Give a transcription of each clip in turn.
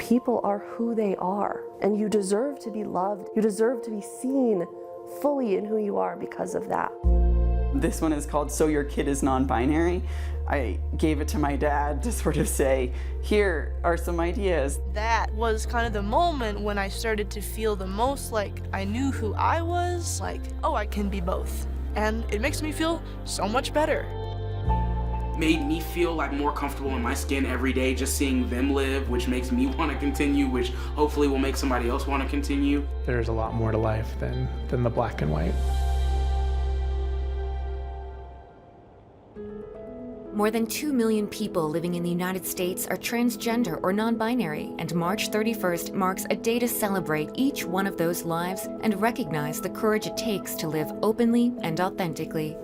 People are who they are, and you deserve to be loved. You deserve to be seen fully in who you are because of that. This one is called So Your Kid is Non-Binary. I gave it to my dad to sort of say, here are some ideas. That was kind of the moment when I started to feel the most like I knew who I was, like, oh, I can be both. And it makes me feel so much better. Made me feel like more comfortable in my skin every day, just seeing them live, which makes me want to continue, which hopefully will make somebody else want to continue. There's a lot more to life than the black and white. More than 2 million people living in the United States are transgender or non-binary, and March 31st marks a day to celebrate each one of those lives and recognize the courage it takes to live openly and authentically.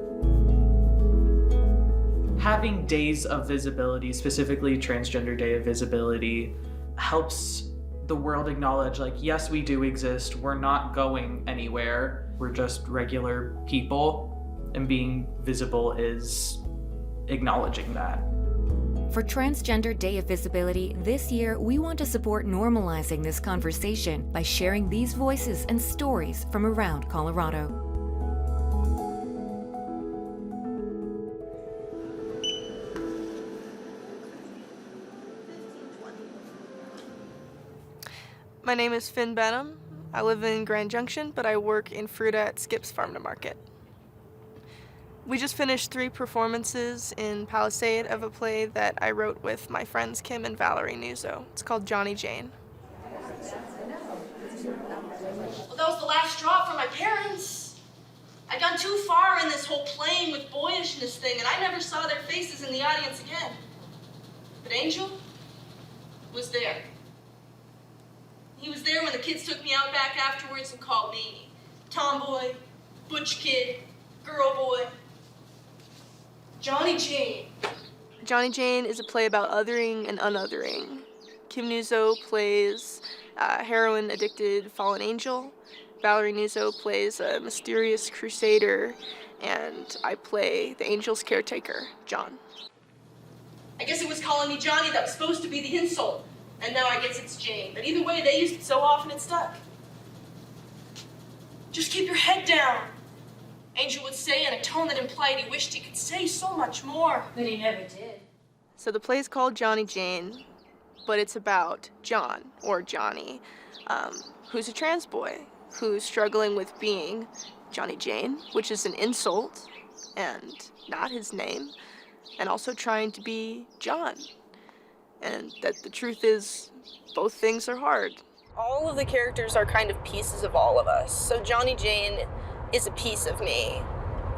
Having days of visibility, specifically Transgender Day of Visibility, helps the world acknowledge, like, yes, we do exist, we're not going anywhere, we're just regular people, and being visible is acknowledging that. For Transgender Day of Visibility, this year we want to support normalizing this conversation by sharing these voices and stories from around Colorado. My name is Finn Benham. I live in Grand Junction, but I work in fruit at Skip's Farm to Market. We just finished 3 performances in Palisade of a play that I wrote with my friends Kim and Valerie Nuzzo. It's called Johnny Jane. Well, that was the last straw for my parents. I'd gone too far in this whole playing with boyishness thing, and I never saw their faces in the audience again. But Angel was there. He was there when the kids took me out back afterwards and called me tomboy, butch kid, girl boy. Johnny Jane. Johnny Jane is a play about othering and unothering. Kim Nuzzo plays a heroin-addicted fallen angel. Valerie Nuzzo plays a mysterious crusader, and I play the angel's caretaker, John. I guess it was calling me Johnny that was supposed to be the insult, and now I guess it's Jane. But either way, they used it so often it stuck. Just keep your head down, Angel would say in a tone that implied he wished he could say so much more. But he never did. So the play's called Johnny Jane, but it's about John, or Johnny, who's a trans boy, who's struggling with being Johnny Jane, which is an insult and not his name, and also trying to be John. And that the truth is, both things are hard. All of the characters are kind of pieces of all of us. So Johnny Jane is a piece of me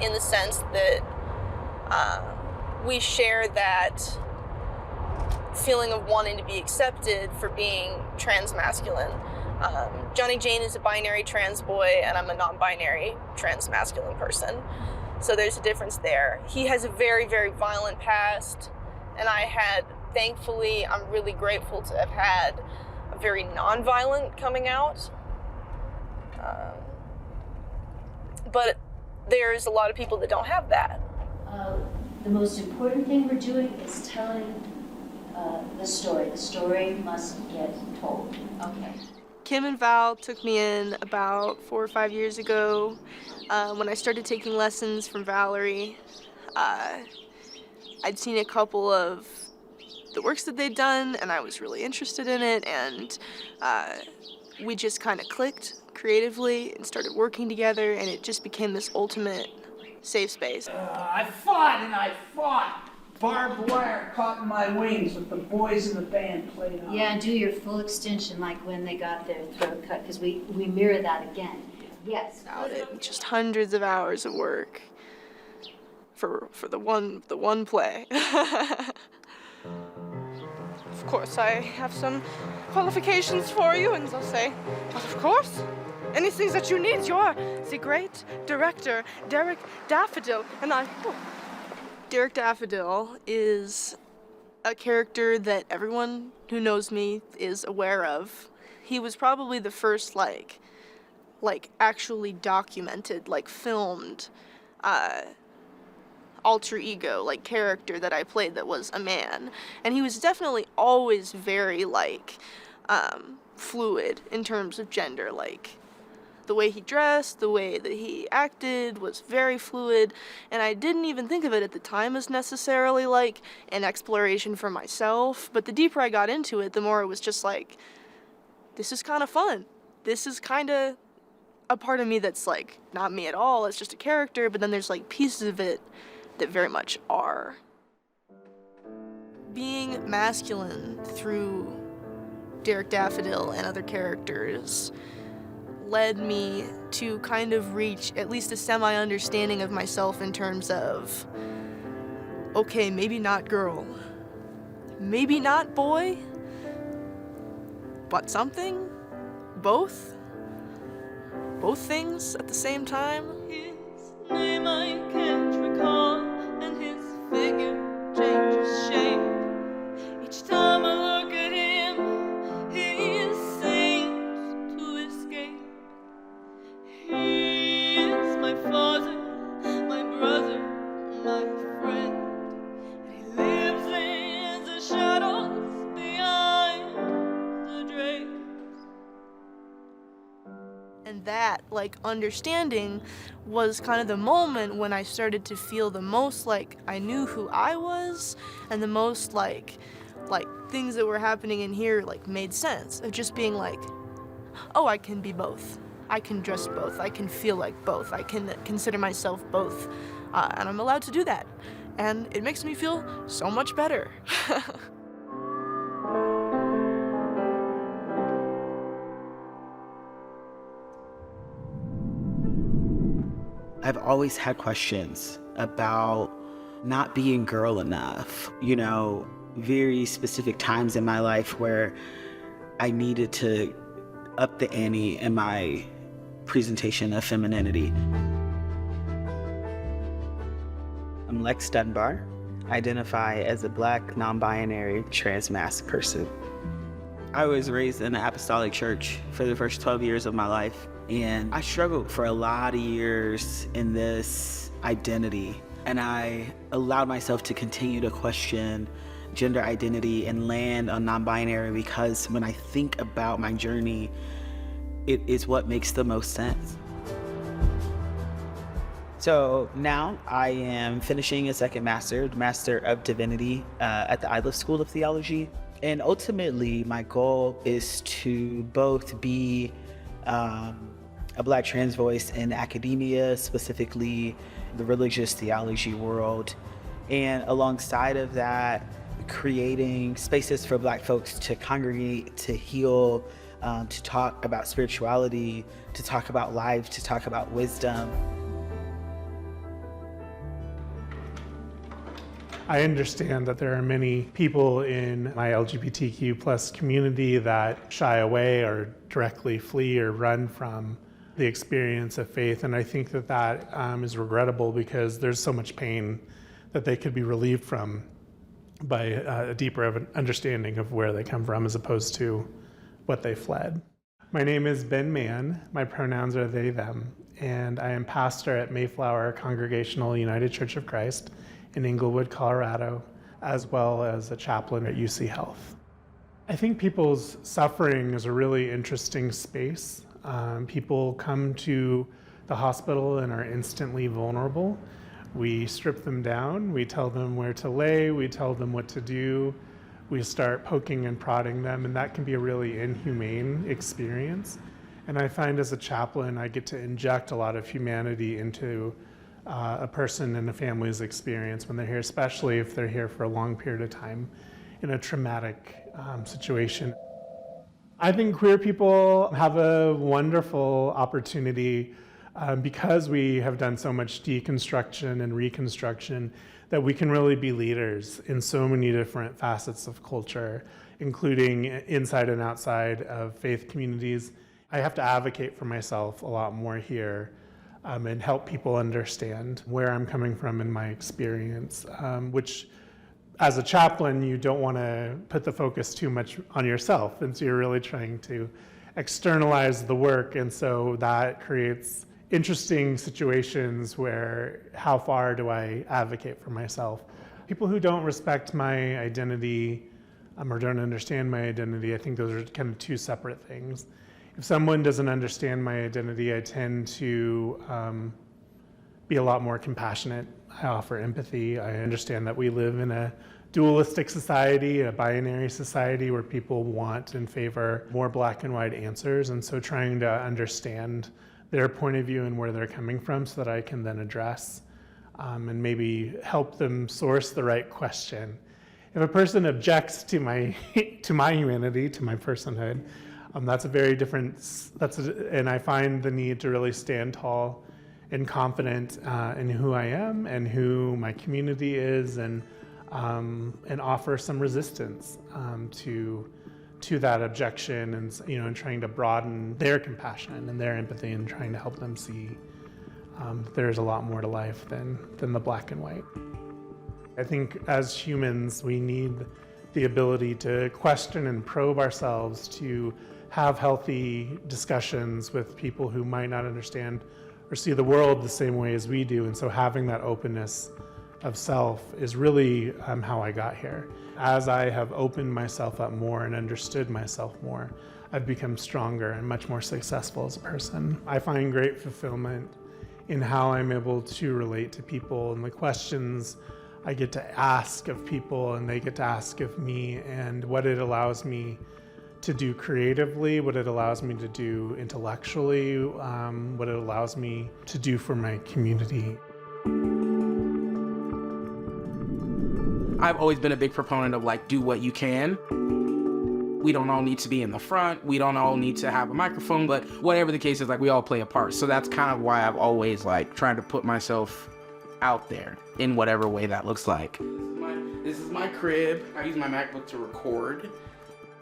in the sense that we share that feeling of wanting to be accepted for being trans-masculine. Johnny Jane is a binary trans boy, and I'm a non-binary trans-masculine person. So there's a difference there. He has a very, very violent past, and thankfully, I'm really grateful to have had a very non-violent coming out. But there's a lot of people that don't have that. The most important thing we're doing is telling the story. The story must get told. Okay. Kim and Val took me in about 4 or 5 years ago when I started taking lessons from Valerie. I'd seen a couple of the works that they'd done, and I was really interested in it, and we just kind of clicked creatively and started working together, and it just became this ultimate safe space. I fought. Barbed wire caught in my wings with the boys in the band played on. Yeah, and do your full extension like when they got their throat cut, because we mirror that again. Yes. Without it, just hundreds of hours of work for the one play. Of course, I have some qualifications for you, and they'll say, but of course, anything that you need, you're the great director, Derek Daffodil. And Derek Daffodil is a character that everyone who knows me is aware of. He was probably the first, like actually documented, filmed, alter ego, character that I played that was a man. And he was definitely always very, fluid in terms of gender. Like, the way he dressed, the way that he acted was very fluid, and I didn't even think of it at the time as necessarily like an exploration for myself, but the deeper I got into it, the more it was just like, this is kind of fun. This is kind of a part of me that's like not me at all, it's just a character, but then there's like pieces of it that very much are. Being masculine through Derek Daffodil and other characters led me to kind of reach at least a semi-understanding of myself in terms of, okay, maybe not girl, maybe not boy, but something, both things at the same time. His name I can't recall, and his figure changes shape. Each time I look at him, he seems to escape. He is my father, my brother, my friend. And he lives in the shadows behind the drapes. And that, like, understanding was kind of the moment when I started to feel the most like I knew who I was, and the most like things that were happening in here like made sense of just being like, oh, I can be both. I can dress both. I can feel like both. I can consider myself both. And I'm allowed to do that. And it makes me feel so much better. I've always had questions about not being girl enough. You know, very specific times in my life where I needed to up the ante in my presentation of femininity. I'm Lex Dunbar. I identify as a Black, non-binary, trans-masc person. I was raised in an apostolic church for the first 12 years of my life, and I struggled for a lot of years in this identity, and I allowed myself to continue to question gender identity and land on non-binary because when I think about my journey, it is what makes the most sense. So now I am finishing a second Master of Divinity at the Iliff School of Theology. And ultimately, my goal is to both be a Black trans voice in academia, specifically the religious theology world, and alongside of that, creating spaces for Black folks to congregate, to heal, to talk about spirituality, to talk about life, to talk about wisdom. I understand that there are many people in my LGBTQ plus community that shy away or directly flee or run from the experience of faith. And I think that that is regrettable because there's so much pain that they could be relieved from by a deeper understanding of where they come from as opposed to what they fled. My name is Ben Mann. My pronouns are they, them, and I am pastor at Mayflower Congregational United Church of Christ in Inglewood, Colorado, as well as a chaplain at UC Health. I think people's suffering is a really interesting space. People come to the hospital and are instantly vulnerable. We strip them down, we tell them where to lay, we tell them what to do, we start poking and prodding them, and that can be a really inhumane experience. And I find as a chaplain, I get to inject a lot of humanity into a person and a family's experience when they're here, especially if they're here for a long period of time in a traumatic situation. I think queer people have a wonderful opportunity because we have done so much deconstruction and reconstruction that we can really be leaders in so many different facets of culture, including inside and outside of faith communities. I have to advocate for myself a lot more here and help people understand where I'm coming from in my experience, which as a chaplain, you don't want to put the focus too much on yourself, and so you're really trying to externalize the work, and so that creates interesting situations where how far do I advocate for myself? People who don't respect my identity or don't understand my identity. I think those are kind of two separate things. If someone doesn't understand my identity, I tend to be a lot more compassionate. I offer empathy. I understand that we live in a dualistic society, a binary society where people want and favor more black and white answers. And so trying to understand their point of view and where they're coming from so that I can then address and maybe help them source the right question. If a person objects to my humanity, to my personhood, that's a very different, and I find the need to really stand tall and confident in who I am and who my community is, and offer some resistance to that objection, and and trying to broaden their compassion and their empathy, and trying to help them see there's a lot more to life than the black and white. I think as humans, we need the ability to question and probe ourselves, to have healthy discussions with people who might not understand or see the world the same way as we do. And so having that openness of self is really how I got here. As I have opened myself up more and understood myself more, I've become stronger and much more successful as a person. I find great fulfillment in how I'm able to relate to people and the questions I get to ask of people and they get to ask of me, and what it allows me to do creatively, what it allows me to do intellectually, what it allows me to do for my community. I've always been a big proponent of do what you can. We don't all need to be in the front. We don't all need to have a microphone, but whatever the case is, we all play a part. So that's kind of why I've always tried to put myself out there in whatever way that looks like. This is my crib. I use my MacBook to record.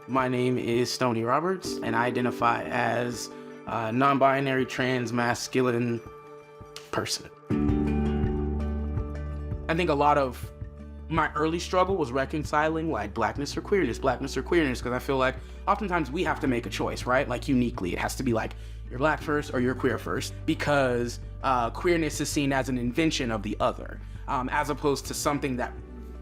My name is Stoney Roberts, and I identify as a non-binary trans masculine person. I think a lot of my early struggle was reconciling blackness or queerness, because I feel like oftentimes we have to make a choice, right? Uniquely, it has to be you're black first or you're queer first, because queerness is seen as an invention of the other, as opposed to something that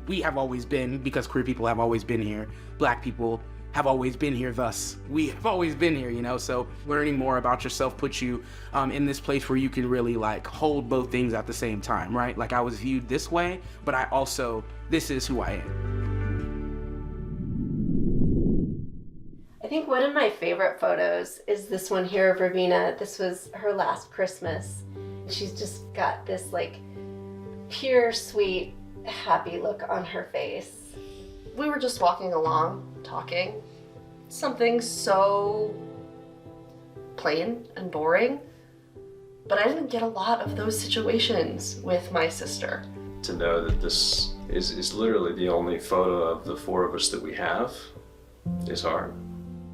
we have always been, because queer people have always been here, black people have always been here, thus we have always been here, so learning more about yourself puts you in this place where you can really hold both things at the same time, right? I was viewed this way, but I also, this is who I am. I think one of my favorite photos is this one here of Ravina. This was her last Christmas. She's just got this pure, sweet, happy look on her face. We were just walking along, talking. Something so plain and boring, but I didn't get a lot of those situations with my sister. To know that this is literally the only photo of the four of us that we have is hard.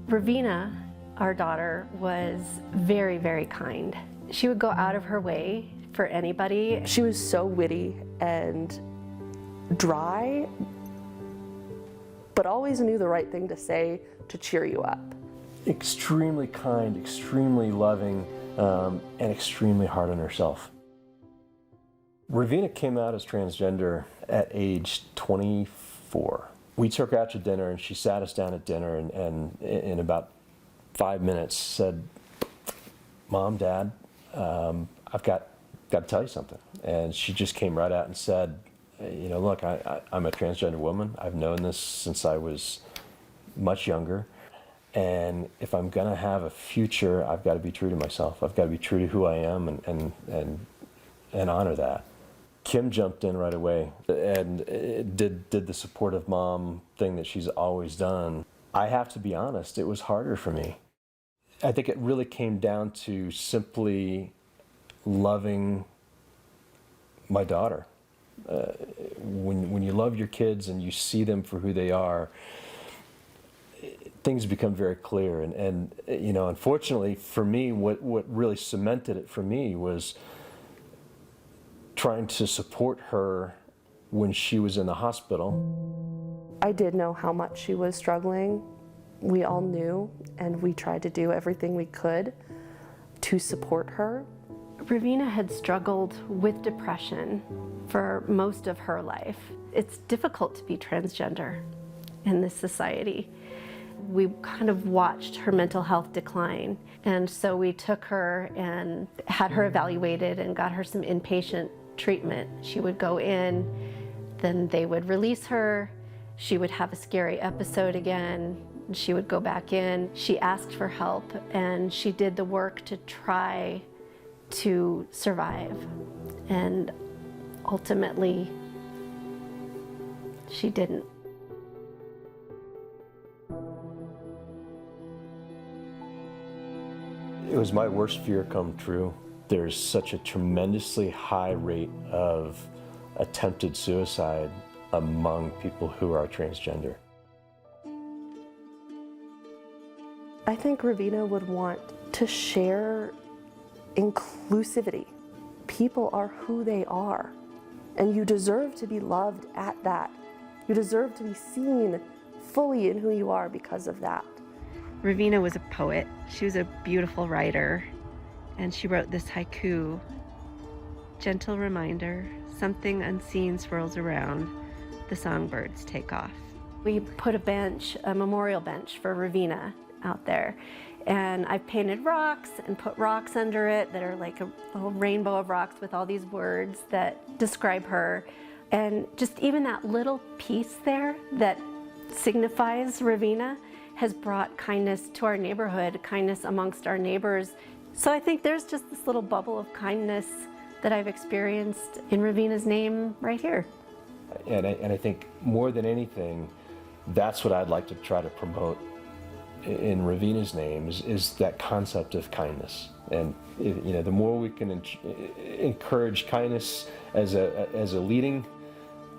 Ravina, our daughter, was very, very kind. She would go out of her way for anybody. She was so witty and dry, but always knew the right thing to say to cheer you up. Extremely kind, extremely loving, and extremely hard on herself. Ravina came out as transgender at age 24. We took her out to dinner, and she sat us down at dinner, and in about 5 minutes said, "Mom, Dad, I've got to tell you something." And she just came right out and said, "Look, I'm a transgender woman. I've known this since I was much younger. And if I'm going to have a future, I've got to be true to myself. I've got to be true to who I am and honor that." Kim jumped in right away and did the supportive mom thing that she's always done. I have to be honest, it was harder for me. I think it really came down to simply loving my daughter. When you love your kids and you see them for who they are, things become very clear. And unfortunately for me, what really cemented it for me was trying to support her when she was in the hospital. I did know how much she was struggling. We all knew, and we tried to do everything we could to support her. Ravina had struggled with depression for most of her life. It's difficult to be transgender. in this society. We kind of watched her mental health decline, and so we took her and had her evaluated and got her some inpatient treatment. She would go in, then they would release her, she would have a scary episode again, and she would go back in. She asked for help, and she did the work to try to survive, and ultimately she didn't. It was my worst fear come true. There's such a tremendously high rate of attempted suicide among people who are transgender. I think Ravina would want to share inclusivity. People are who they are, and you deserve to be loved at that. You deserve to be seen fully in who you are because of that. Ravina was a poet. She was a beautiful writer, and she wrote this haiku: gentle reminder, something unseen swirls around, the songbirds take off. We put a bench, a memorial bench for Ravina out there, and I've painted rocks and put rocks under it that are like a little rainbow of rocks with all these words that describe her. And just even that little piece there that signifies Ravina has brought kindness to our neighborhood, kindness amongst our neighbors. So I think there's just this little bubble of kindness that I've experienced in Ravina's name right here. And I think more than anything, that's what I'd like to try to promote in Ravina's name is that concept of kindness. And the more we can encourage kindness as a leading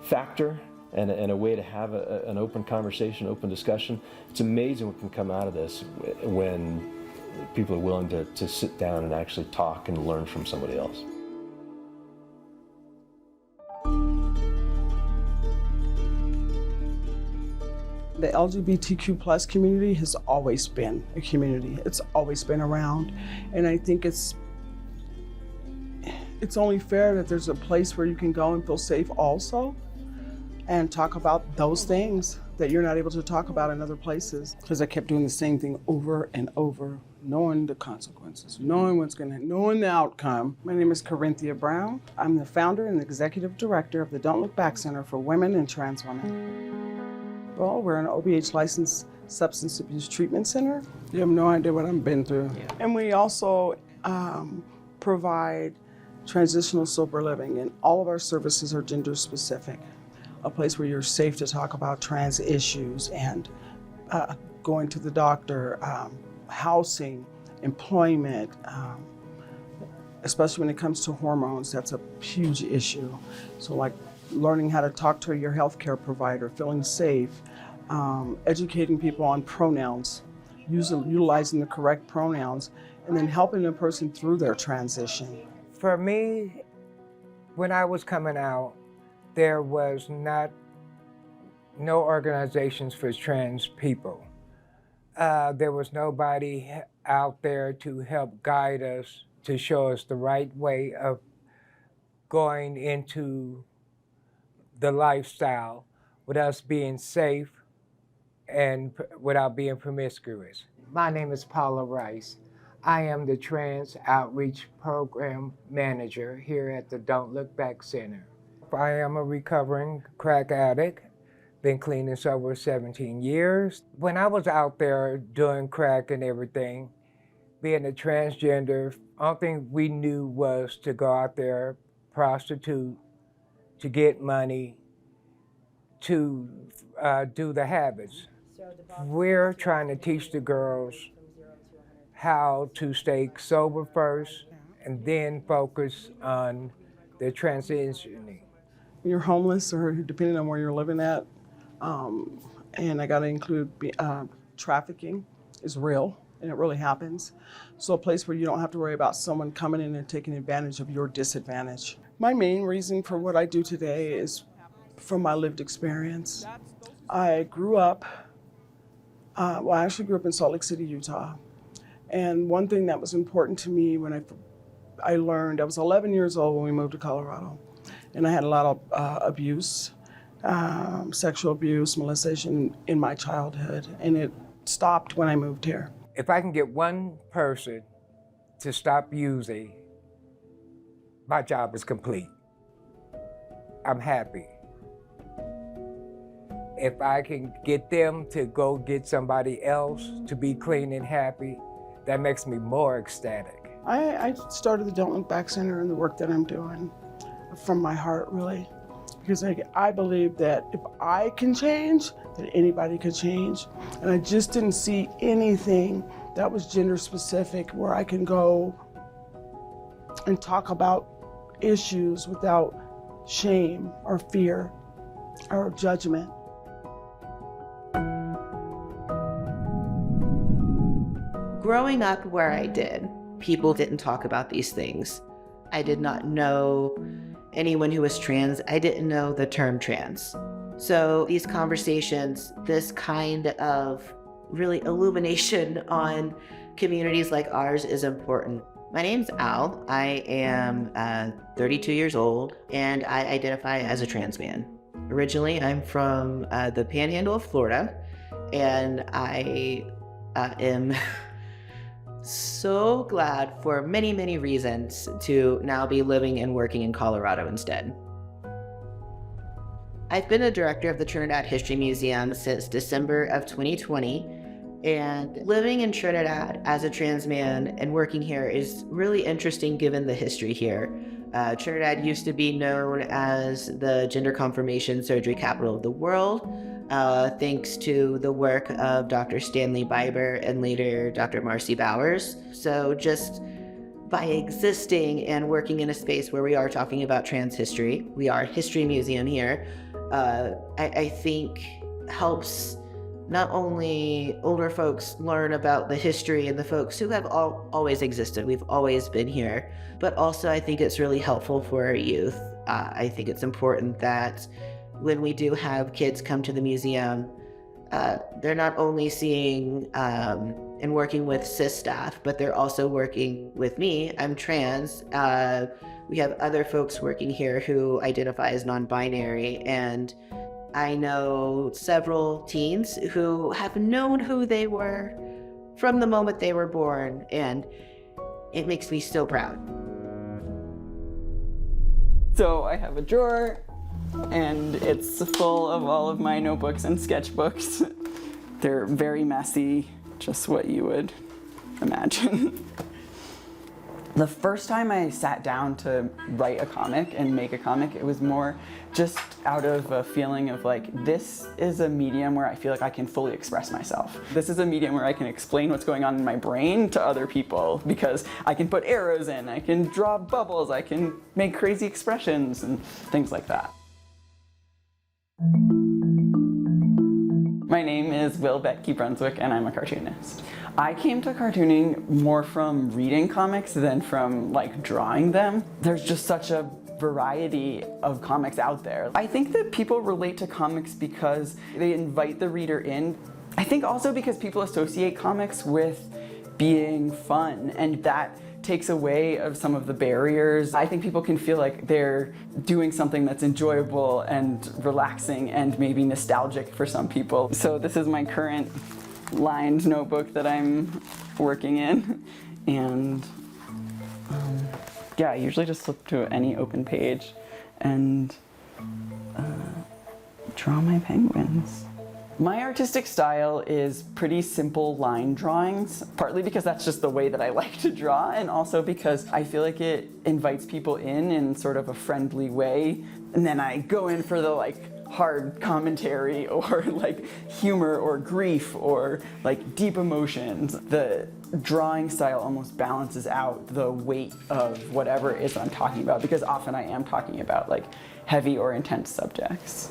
factor and a way to have an open conversation, open discussion, it's amazing what can come out of this when people are willing to sit down and actually talk and learn from somebody else. The LGBTQ plus community has always been a community. It's always been around. And I think it's only fair that there's a place where you can go and feel safe also and talk about those things that you're not able to talk about in other places. Because I kept doing the same thing over and over, knowing the consequences, knowing the outcome. My name is Corinthia Brown. I'm the founder and executive director of the Don't Look Back Center for Women and Trans Women. Well, we're an OBH licensed substance abuse treatment center. You have no idea what I've been through. Yeah. And we also provide transitional sober living, and all of our services are gender specific. A place where you're safe to talk about trans issues and going to the doctor, housing, employment, especially when it comes to hormones, that's a huge issue. So like learning how to talk to your healthcare provider, feeling safe, educating people on pronouns, utilizing the correct pronouns, and then helping a person through their transition. For me, when I was coming out, there was no organizations for trans people. There was nobody out there to help guide us, to show us the right way of going into the lifestyle with us being safe and without being promiscuous. My name is Paula Rice. I am the Trans Outreach Program Manager here at the Don't Look Back Center. I am a recovering crack addict, been clean this over 17 years. When I was out there doing crack and everything, being a transgender, only thing we knew was to go out there, prostitute, to get money, to do the habits. We're trying to teach the girls how to stay sober first and then focus on their transitioning. You're homeless, or depending on where you're living at, and I gotta include trafficking is real, and it really happens. So a place where you don't have to worry about someone coming in and taking advantage of your disadvantage. My main reason for what I do today is from my lived experience. I grew up, I actually grew up in Salt Lake City, Utah. And one thing that was important to me when I learned, I was 11 years old when we moved to Colorado. And I had a lot of abuse. sexual abuse, molestation in my childhood, and it stopped when I moved here. If I can get one person to stop using, my job is complete. I'm happy. If I can get them to go get somebody else to be clean and happy, that makes me more ecstatic. I started the Don't Look Back Center and the work that I'm doing from my heart, really. Because I believe that if I can change, that anybody can change. And I just didn't see anything that was gender specific where I can go and talk about issues without shame or fear or judgment. Growing up where I did, people didn't talk about these things. I did not know anyone who was trans. I didn't know the term trans. So these conversations, this kind of really illumination on communities like ours is important. My name's Al. I am 32 years old, and I identify as a trans man. Originally, I'm from the Panhandle of Florida, and I am so glad for many, many reasons to now be living and working in Colorado instead. I've been a director of the Trinidad History Museum since December of 2020, and living in Trinidad as a trans man and working here is really interesting given the history here. Trinidad used to be known as the gender confirmation surgery capital of the world, thanks to the work of Dr. Stanley Biber and later Dr. Marcy Bowers. So just by existing and working in a space where we are talking about trans history, we are a history museum here, I think helps not only older folks learn about the history and the folks who have always existed, we've always been here, but also I think it's really helpful for our youth. I think it's important that when we do have kids come to the museum, they're not only seeing and working with cis staff, but they're also working with me. I'm trans. We have other folks working here who identify as non-binary, and I know several teens who have known who they were from the moment they were born, and it makes me so proud. So I have a drawer, and it's full of all of my notebooks and sketchbooks. They're very messy, just what you would imagine. The first time I sat down to write a comic and make a comic, it was more just out of a feeling of like, this is a medium where I feel like I can fully express myself. This is a medium where I can explain what's going on in my brain to other people because I can put arrows in, I can draw bubbles, I can make crazy expressions and things like that. My name is Will Betke Brunswick, and I'm a cartoonist. I came to cartooning more from reading comics than from like drawing them. There's just such a variety of comics out there. I think that people relate to comics because they invite the reader in. I think also because people associate comics with being fun, and that takes away of some of the barriers. I think people can feel like they're doing something that's enjoyable and relaxing and maybe nostalgic for some people. So this is my current lined notebook that I'm working in, and yeah, I usually just flip to any open page and draw my penguins. My artistic style is pretty simple line drawings, partly because that's just the way that I like to draw, and also because I feel like it invites people in sort of a friendly way. And then I go in for the like hard commentary or like humor or grief or like deep emotions. The drawing style almost balances out the weight of whatever it is I'm talking about, because often I am talking about like heavy or intense subjects.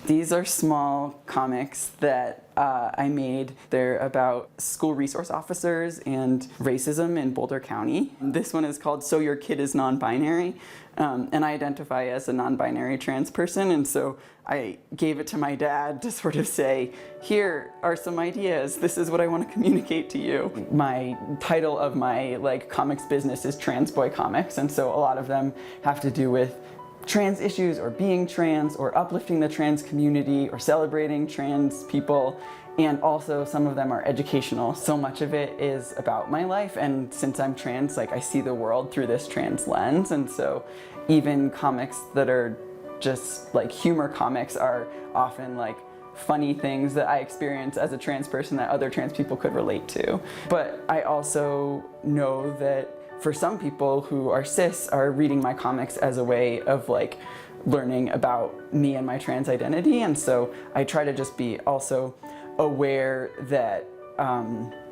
These are small comics that I made. They're about school resource officers and racism in Boulder County. This one is called So Your Kid is Non-Binary, and I identify as a non-binary trans person, and so I gave it to my dad to sort of say, here are some ideas, this is what I want to communicate to you. My title of my like comics business is Trans Boy Comics, and so a lot of them have to do with trans issues or being trans or uplifting the trans community or celebrating trans people. And also some of them are educational. So much of it is about my life, and since I'm trans, like I see the world through this trans lens, and so even comics that are just like humor comics are often like funny things that I experience as a trans person that other trans people could relate to. But I also know that for some people who are cis are reading my comics as a way of like learning about me and my trans identity, and so I try to just be also aware that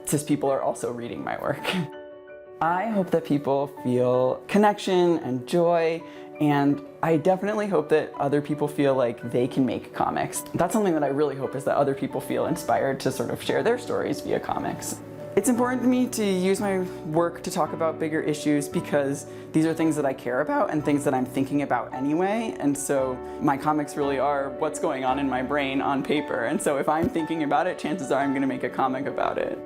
cis people are also reading my work. I hope that people feel connection and joy, and I definitely hope that other people feel like they can make comics. That's something that I really hope, is that other people feel inspired to sort of share their stories via comics. It's important to me to use my work to talk about bigger issues because these are things that I care about and things that I'm thinking about anyway. And so my comics really are what's going on in my brain on paper. And so if I'm thinking about it, chances are I'm going to make a comic about it.